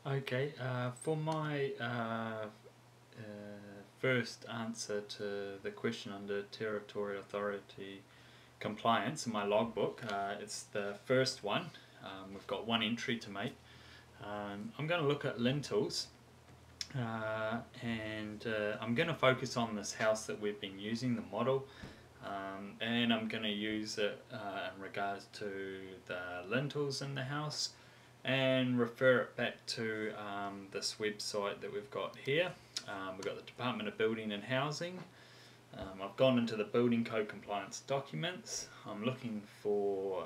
Okay, for my first answer to the question under Territorial Authority Compliance in my logbook, it's the first one. We've got one entry to make. I'm going to look at lintels, and I'm going to focus on this house that we've been using, the model, and I'm going to use it in regards to the lintels in the house, and refer it back to this website that we've got here. We've got the Department of Building and Housing. I've gone into the building code compliance documents. I'm looking for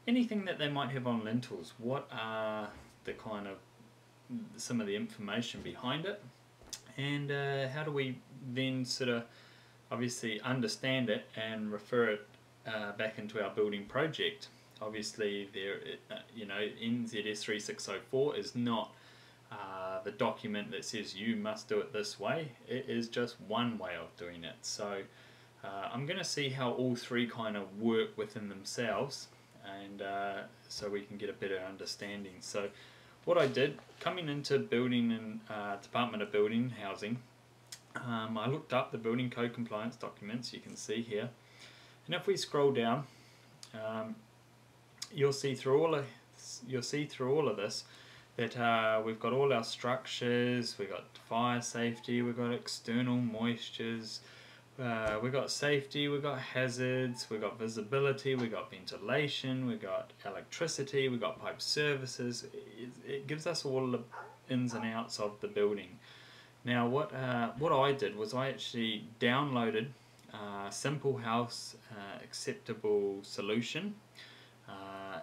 anything that they might have on lintels. What are the kind of some of the information behind it, and how do we then sort of obviously understand it and refer it back into our building project. Obviously, there, NZS 3604 is not the document that says you must do it this way. It is just one way of doing it. So I'm going to see how all three kind of work within themselves, and so we can get a better understanding. So what I did, coming into building and Department of Building and Housing, I looked up the building code compliance documents. You can see here, and if we scroll down, you'll see through all of this that we've got all our structures. We've got fire safety, we've got external moistures, we've got safety, we've got hazards, we've got visibility, we've got ventilation, we've got electricity, we've got pipe services. It gives us all the ins and outs of the building. Now what I did was I actually downloaded Simple House Acceptable Solution,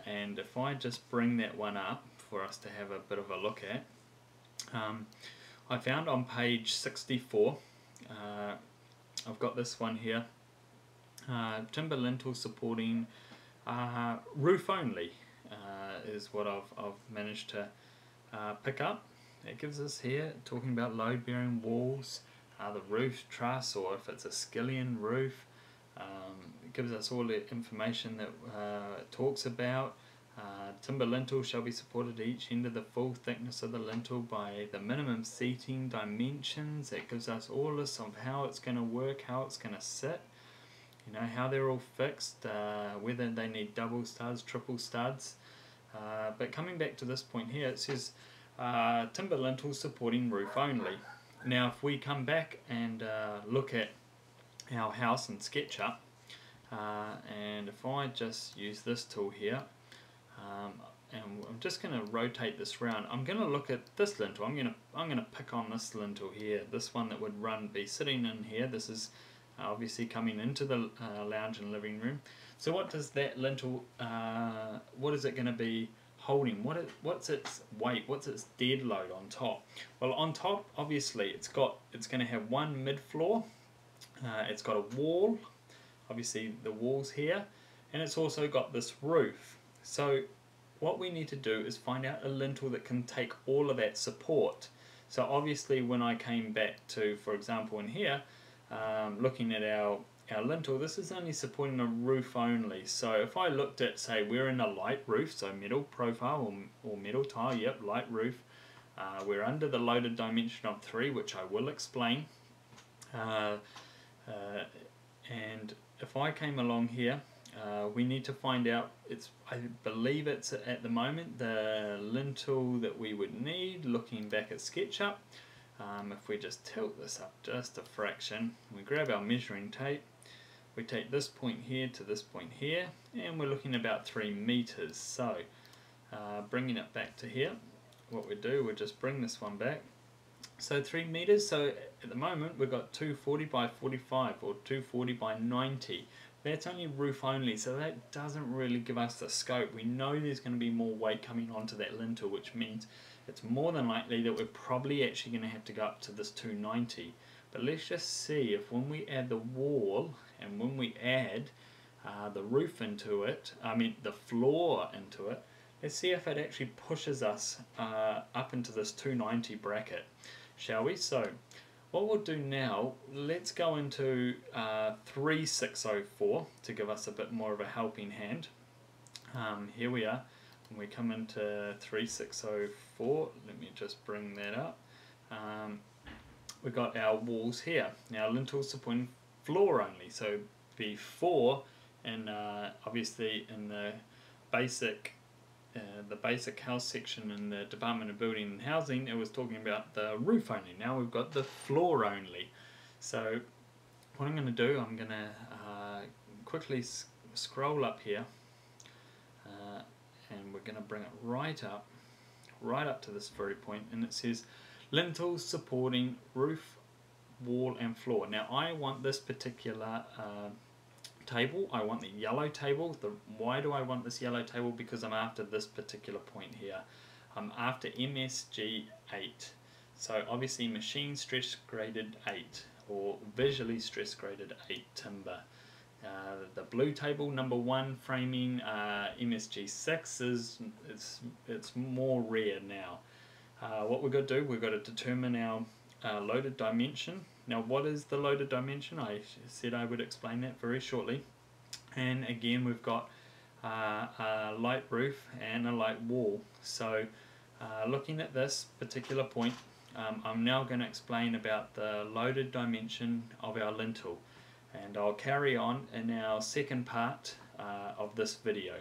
and if I just bring that one up for us to have a bit of a look at, I found on page 64, I've got this one here, timber lintel supporting roof only is what I've managed to pick up. It gives us here talking about load bearing walls, the roof truss, or if it's a skillion roof. It gives us all the information that it talks about. Timber lintel shall be supported at each end of the full thickness of the lintel by the minimum seating dimensions. It gives us all this of how it's going to work, how it's going to sit, how they're all fixed, whether they need double studs, triple studs. But coming back to this point here, it says timber lintel supporting roof only. Now if we come back and look at our house in SketchUp, and if I just use this tool here, and I'm just going to rotate this round, I'm going to look at this lintel. I'm going to pick on this lintel here, this one that would be sitting in here. This is obviously coming into the lounge and living room. So what does that lintel, what is it going to be holding? What's its weight? What's its dead load on top? Well, on top, obviously, it's going to have one mid floor. It's got a wall, obviously the walls here, and it's also got this roof. So what we need to do is find out a lintel that can take all of that support. So obviously when I came back to, for example, in here, looking at our lintel, this is only supporting a roof only. So if I looked at, say, we're in a light roof, so metal profile or metal tile, yep, light roof. We're under the loaded dimension of 3, which I will explain. And if I came along here, we need to find out, I believe it's at the moment the lintel that we would need, looking back at SketchUp. If we just tilt this up just a fraction, we grab our measuring tape, we take this point here to this point here, and we're looking about 3 meters. So bringing it back to here, what we do, we just bring this one back. So 3 meters, so at the moment we've got 240 by 45 or 240 by 90. That's only roof only, so that doesn't really give us the scope. We know there's going to be more weight coming onto that lintel, which means it's more than likely that we're probably actually going to have to go up to this 290. But let's just see if when we add the wall and when we add the roof into it, the floor into it, let's see if it actually pushes us up into this 290 bracket, shall we? So what we'll do now, let's go into 3604 to give us a bit more of a helping hand. Here we are. we come into 3604. Let me just bring that up. We've got our walls here. Now lintels supporting floor only. So before, and obviously in the basic house section in the Department of Building and Housing, it was talking about the roof only. Now we've got the floor only. So what I'm going to do, I'm going to quickly scroll up here, and we're going to bring it right up to this very point, and it says lintels supporting roof, wall and floor. Now I want this particular table, I want the yellow table. Why do I want this yellow table? Because I'm after this particular point here. I'm after MSG 8. So obviously machine stress graded 8 or visually stress graded 8 timber. The blue table, number 1 framing, MSG 6 it's more rare now. What we've got to do, we've got to determine our loaded dimension. Now what is the loaded dimension? I said I would explain that very shortly. And again we've got a light roof and a light wall. So looking at this particular point, I'm now going to explain about the loaded dimension of our lintel, and I'll carry on in our second part of this video.